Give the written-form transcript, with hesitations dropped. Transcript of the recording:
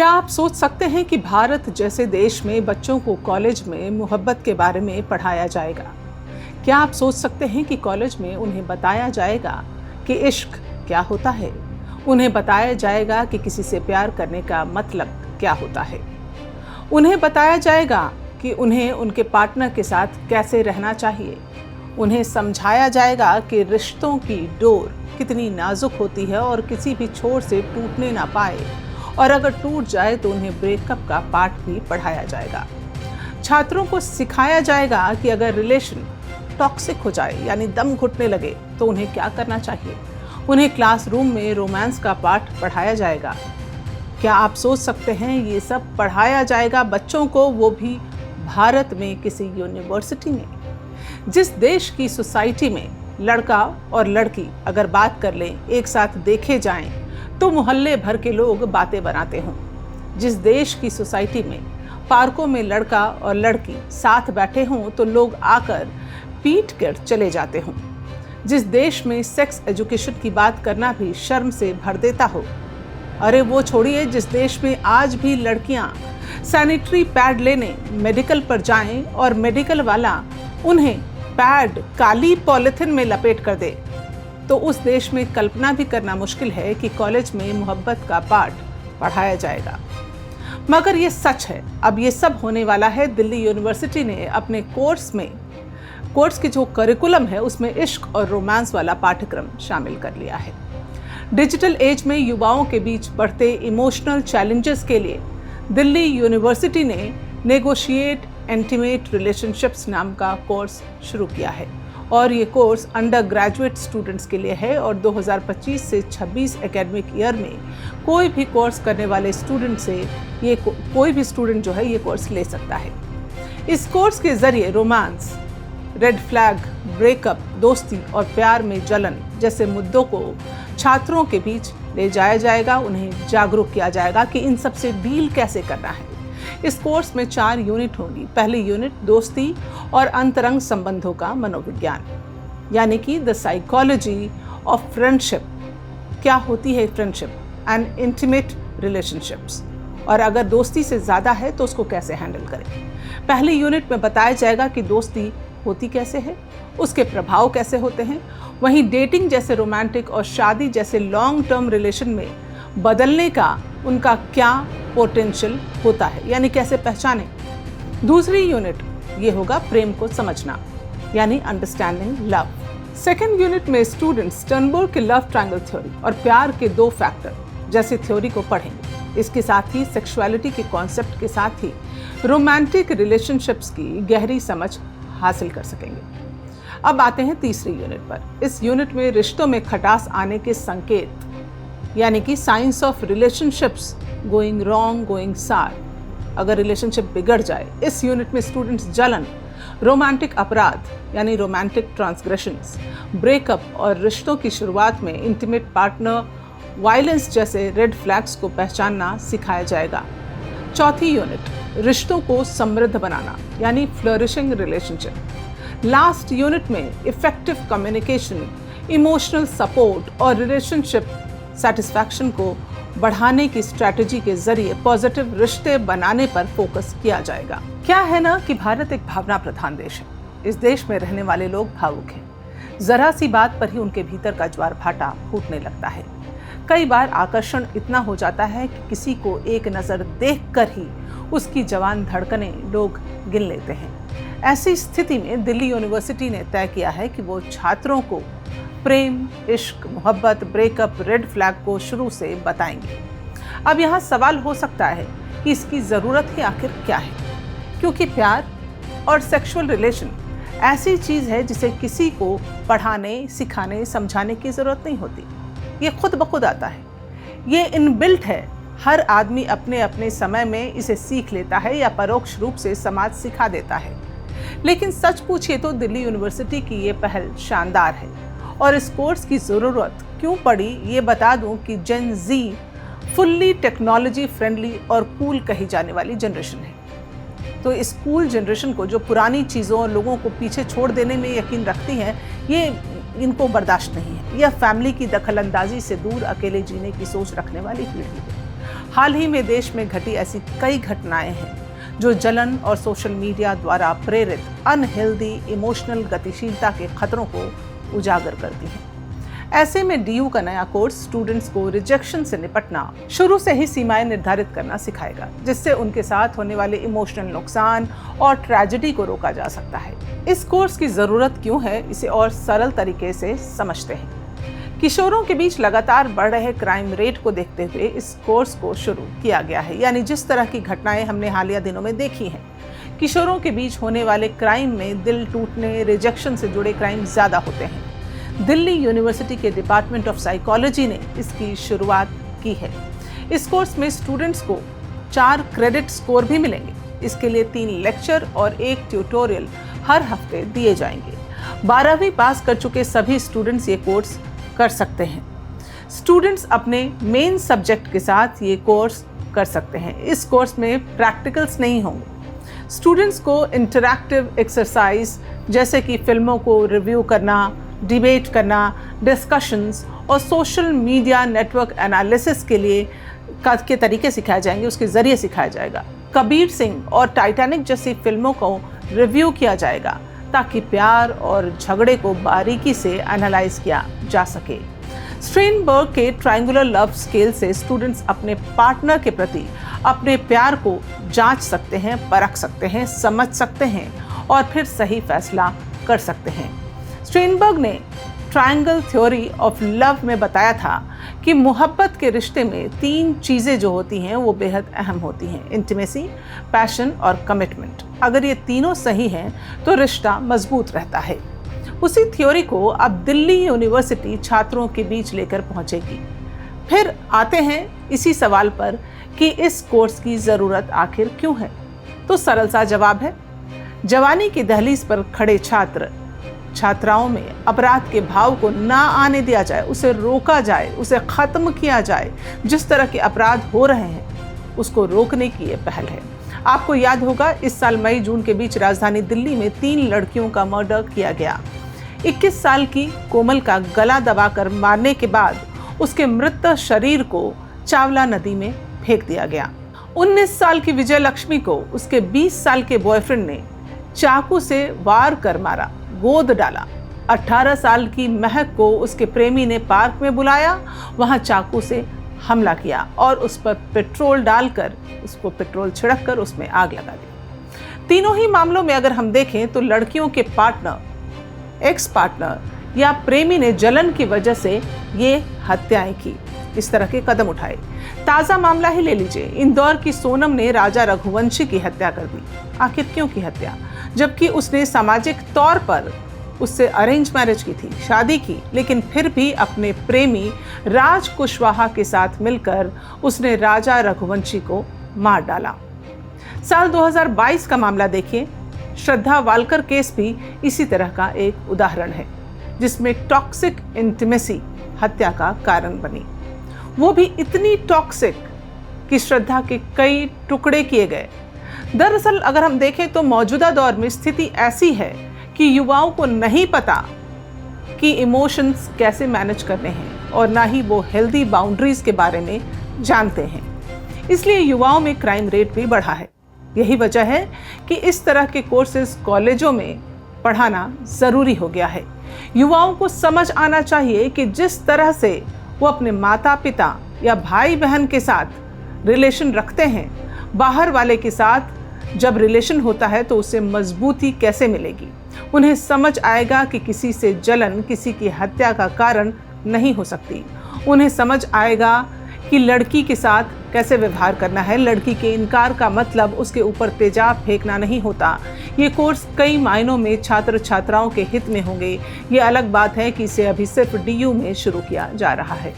क्या आप सोच सकते हैं कि भारत जैसे देश में बच्चों को कॉलेज में मोहब्बत के बारे में पढ़ाया जाएगा? क्या आप सोच सकते हैं कि कॉलेज में उन्हें बताया जाएगा कि इश्क क्या होता है? उन्हें बताया जाएगा कि किसी से प्यार करने का मतलब क्या होता है? उन्हें बताया जाएगा कि उन्हें उनके पार्टनर के साथ कैसे रहना चाहिए? उन्हें समझाया जाएगा कि रिश्तों की डोर कितनी नाजुक होती है और किसी भी छोर से टूटने ना पाए, और अगर टूट जाए तो उन्हें ब्रेकअप का पाठ भी पढ़ाया जाएगा। छात्रों को सिखाया जाएगा कि अगर रिलेशन टॉक्सिक हो जाए यानी दम घुटने लगे तो उन्हें क्या करना चाहिए। उन्हें क्लासरूम में रोमांस का पाठ पढ़ाया जाएगा। क्या आप सोच सकते हैं ये सब पढ़ाया जाएगा बच्चों को, वो भी भारत में किसी यूनिवर्सिटी में? जिस देश की सोसाइटी में लड़का और लड़की अगर बात कर लें, एक साथ देखे जाएं, तो मोहल्ले भर के लोग बातें बनाते हों। जिस देश की सोसाइटी में पार्कों में लड़का और लड़की साथ बैठे हों तो लोग आकर पीट कर चले जाते हों। जिस देश में सेक्स एजुकेशन की बात करना भी शर्म से भर देता हो। अरे वो छोड़िए, जिस देश में आज भी लड़कियां सैनिटरी पैड लेने मेडिकल पर जाएं और मेडिकल वाला उन्हें पैड काली पॉलिथिन में लपेट कर दे, तो उस देश में कल्पना भी करना मुश्किल है कि कॉलेज में मोहब्बत का पाठ पढ़ाया जाएगा। मगर ये सच है। अब ये सब होने वाला है। दिल्ली यूनिवर्सिटी ने अपने कोर्स की जो करिकुलम है उसमें इश्क और रोमांस वाला पाठ्यक्रम शामिल कर लिया है। डिजिटल एज में युवाओं के बीच बढ़ते इमोशनल चैलेंजेस के लिए दिल्ली यूनिवर्सिटी ने नेगोशिएट इंटीमेट रिलेशनशिप्स नाम का कोर्स शुरू किया है, और ये कोर्स अंडर ग्रेजुएट स्टूडेंट्स के लिए है। और 2025 से 26 एकेडमिक ईयर में कोई भी कोर्स करने वाले स्टूडेंट से कोई भी स्टूडेंट जो है ये कोर्स ले सकता है। इस कोर्स के जरिए रोमांस, रेड फ्लैग, ब्रेकअप, दोस्ती और प्यार में जलन जैसे मुद्दों को छात्रों के बीच ले जाया जाएगा। उन्हें जागरूक किया जाएगा कि इन सब से डील कैसे करना है। इस कोर्स में 4 यूनिट होंगी। पहली यूनिट दोस्ती और अंतरंग संबंधों का मनोविज्ञान, यानी कि द साइकोलॉजी ऑफ फ्रेंडशिप। क्या होती है फ्रेंडशिप एंड इंटीमेट रिलेशनशिप्स, और अगर दोस्ती से ज़्यादा है तो उसको कैसे हैंडल करें। पहली यूनिट में बताया जाएगा कि दोस्ती होती कैसे है, उसके प्रभाव कैसे होते हैं। वहीं डेटिंग जैसे रोमांटिक और शादी जैसे लॉन्ग टर्म रिलेशन में बदलने का उनका क्या पोटेंशियल होता है, यानी कैसे पहचानें। दूसरी यूनिट ये होगा प्रेम को समझना, यानी अंडरस्टैंडिंग लव। सेकेंड यूनिट में स्टूडेंट्स टर्नबर्ग के लव ट्रायंगल थ्योरी और प्यार के 2 फैक्टर जैसी थ्योरी को पढ़ेंगे। इसके साथ ही सेक्सुअलिटी के कॉन्सेप्ट के साथ ही रोमांटिक रिलेशनशिप्स की गहरी समझ हासिल कर सकेंगे। अब आते हैं तीसरी यूनिट पर। इस यूनिट में रिश्तों में खटास आने के संकेत, यानी कि science of relationships going wrong, going सार, अगर रिलेशनशिप बिगड़ जाए। इस यूनिट में स्टूडेंट्स जलन, रोमांटिक अपराध यानी रोमांटिक ट्रांसग्रेशंस, ब्रेकअप और रिश्तों की शुरुआत में इंटीमेट पार्टनर वायलेंस जैसे रेड फ्लैग्स को पहचानना सिखाया जाएगा। चौथी यूनिट रिश्तों को समृद्ध बनाना, यानी फ्लरिशिंग रिलेशनशिप। लास्ट यूनिट में इफेक्टिव कम्युनिकेशन, इमोशनल सपोर्ट और रिलेशनशिप सेटिस्फैक्शन को बढ़ाने की स्ट्रैटेजी के जरिए पॉजिटिव रिश्ते बनाने पर फोकस किया जाएगा। क्या है ना कि भारत एक भावना प्रधान देश है। इस देश में रहने वाले लोग भावुक हैं। जरा सी बात पर ही उनके भीतर का ज्वार भाटा फूटने लगता है। कई बार आकर्षण इतना हो जाता है कि किसी को एक नज़र देखकर ही उसकी जवान धड़कनें लोग गिन लेते हैं। ऐसी स्थिति में दिल्ली यूनिवर्सिटी ने तय किया है कि वो छात्रों को प्रेम, इश्क, मोहब्बत, ब्रेकअप, रेड फ्लैग को शुरू से बताएंगे। अब यहाँ सवाल हो सकता है कि इसकी ज़रूरत ही आखिर क्या है, क्योंकि प्यार और सेक्सुअल रिलेशन ऐसी चीज़ है जिसे किसी को पढ़ाने, सिखाने, समझाने की ज़रूरत नहीं होती। ये खुद ब खुद आता है, ये इनबिल्ट है। हर आदमी अपने अपने समय में इसे सीख लेता है या परोक्ष रूप से समाज सिखा देता है। लेकिन सच पूछिए तो दिल्ली यूनिवर्सिटी की ये पहल शानदार है। और इस कोर्स की ज़रूरत क्यों पड़ी ये बता दूं कि जेन जी फुल्ली टेक्नोलॉजी फ्रेंडली और कूल कही जाने वाली जनरेशन है। तो इस कूल जनरेशन को, जो पुरानी चीज़ों और लोगों को पीछे छोड़ देने में यकीन रखती हैं, ये इनको बर्दाश्त नहीं है। यह फैमिली की दखलंदाजी से दूर अकेले जीने की सोच रखने वाली पीढ़ी है। हाल ही में देश में घटी ऐसी कई घटनाएं हैं जो जलन और सोशल मीडिया द्वारा प्रेरित अनहेल्दी इमोशनल गतिशीलता के खतरों को उजागर करती हैं। ऐसे में डीयू का नया कोर्स स्टूडेंट्स को रिजेक्शन से निपटना, शुरू से ही सीमाएं निर्धारित करना सिखाएगा, जिससे उनके साथ होने वाले इमोशनल नुकसान और ट्रेजेडी को रोका जा सकता है। इस कोर्स की जरूरत क्यों है, इसे और सरल तरीके से समझते हैं। किशोरों के बीच लगातार बढ़ रहे क्राइम रेट को देखते हुए इस कोर्स को शुरू किया गया है। यानी जिस तरह की घटनाएं हमने हालिया दिनों में देखी हैं, किशोरों के बीच होने वाले क्राइम में दिल टूटने, रिजेक्शन से जुड़े क्राइम ज्यादा होते हैं। दिल्ली यूनिवर्सिटी के डिपार्टमेंट ऑफ साइकोलॉजी ने इसकी शुरुआत की है। इस कोर्स में स्टूडेंट्स को 4 क्रेडिट स्कोर भी मिलेंगे। इसके लिए 3 लेक्चर और 1 ट्यूटोरियल हर हफ्ते दिए जाएंगे। 12वीं पास कर चुके सभी स्टूडेंट्स ये कोर्स कर सकते हैं। स्टूडेंट्स अपने मेन सब्जेक्ट के साथ ये कोर्स कर सकते हैं। इस कोर्स में प्रैक्टिकल्स नहीं होंगे। स्टूडेंट्स को इंटरैक्टिव एक्सरसाइज जैसे कि फिल्मों को रिव्यू करना, डिबेट करना, डिस्कशंस और सोशल मीडिया नेटवर्क एनालिसिस के तरीके सिखाए जाएंगे, उसके ज़रिए सिखाया जाएगा। कबीर सिंह और टाइटैनिक जैसी फिल्मों को रिव्यू किया जाएगा ताकि प्यार और झगड़े को बारीकी से एनालाइज किया जा सके। स्ट्रेनबर्ग के ट्रायंगुलर लव स्केल से स्टूडेंट्स अपने पार्टनर के प्रति अपने प्यार को जांच सकते हैं, परख सकते हैं, समझ सकते हैं और फिर सही फैसला कर सकते हैं। स्ट्रेनबर्ग ने ट्रायंगल थ्योरी ऑफ लव में बताया था कि मोहब्बत के रिश्ते में 3 चीज़ें जो होती हैं वो बेहद अहम होती हैं: इंटीमेसी, पैशन और कमिटमेंट। अगर ये तीनों सही हैं तो रिश्ता मजबूत रहता है। उसी थ्योरी को अब दिल्ली यूनिवर्सिटी छात्रों के बीच लेकर पहुंचेगी। फिर आते हैं इसी सवाल पर कि इस कोर्स की ज़रूरत आखिर क्यों है। तो सरल सा जवाब है, जवानी की दहलीज पर खड़े छात्राओं में अपराध के भाव को ना आने दिया जाए, उसे रोका जाए, उसे खत्म किया जाए। जिस तरह के अपराध हो रहे हैं उसको रोकने की ये पहल है। आपको याद होगा, इस साल मई जून के बीच राजधानी दिल्ली में 3 लड़कियों का मर्डर किया गया। 21 साल की कोमल का गला दबाकर मारने के बाद उसके मृत शरीर को चावला नदी में फेंक दिया गया। 19 साल की विजय लक्ष्मी को उसके 20 साल के बॉयफ्रेंड ने चाकू से वार कर मारा, गोद डाला। 18 साल की महक को उसके प्रेमी ने पार्क में बुलाया, वहां चाकू से हमला किया और उस पर पेट्रोल डालकर, उसको पेट्रोल छिड़क कर उसमें आग लगा दी। तीनों ही मामलों में अगर हम देखें तो लड़कियों के पार्टनर, एक्स पार्टनर या प्रेमी ने जलन की वजह से ये हत्याएं की, इस तरह के कदम उठाए। ताज़ा मामला ही ले लीजिए, इंदौर की सोनम ने राजा रघुवंशी की हत्या कर दी। आखिर क्यों की हत्या? जबकि उसने सामाजिक तौर पर उससे अरेंज मैरिज की थी, शादी की, लेकिन फिर भी अपने प्रेमी राज कुशवाहा के साथ मिलकर उसने राजा रघुवंशी को मार डाला। साल 2022 का मामला देखिए, श्रद्धा वालकर केस भी इसी तरह का एक उदाहरण है, जिसमें टॉक्सिक इंटीमेसी हत्या का कारण बनी। वो भी इतनी टॉक्सिक कि श्रद्धा के कई टुकड़े किए गए। दरअसल अगर हम देखें तो मौजूदा दौर में स्थिति ऐसी है कि युवाओं को नहीं पता कि इमोशंस कैसे मैनेज करने हैं और ना ही वो हेल्दी बाउंड्रीज के बारे में जानते हैं। इसलिए युवाओं में क्राइम रेट भी बढ़ा है। यही वजह है कि इस तरह के कोर्सेज कॉलेजों में पढ़ाना ज़रूरी हो गया है। युवाओं को समझ आना चाहिए कि जिस तरह से वो अपने माता पिता या भाई बहन के साथ रिलेशन रखते हैं, बाहर वाले के साथ जब रिलेशन होता है तो उसे मजबूती कैसे मिलेगी। उन्हें समझ आएगा कि किसी से जलन किसी की हत्या का कारण नहीं हो सकती। उन्हें समझ आएगा कि लड़की के साथ कैसे व्यवहार करना है। लड़की के इनकार का मतलब उसके ऊपर तेजाब फेंकना नहीं होता। ये कोर्स कई मायनों में छात्र छात्राओं के हित में होंगे। ये अलग बात है कि इसे अभी सिर्फ डीयू में शुरू किया जा रहा है।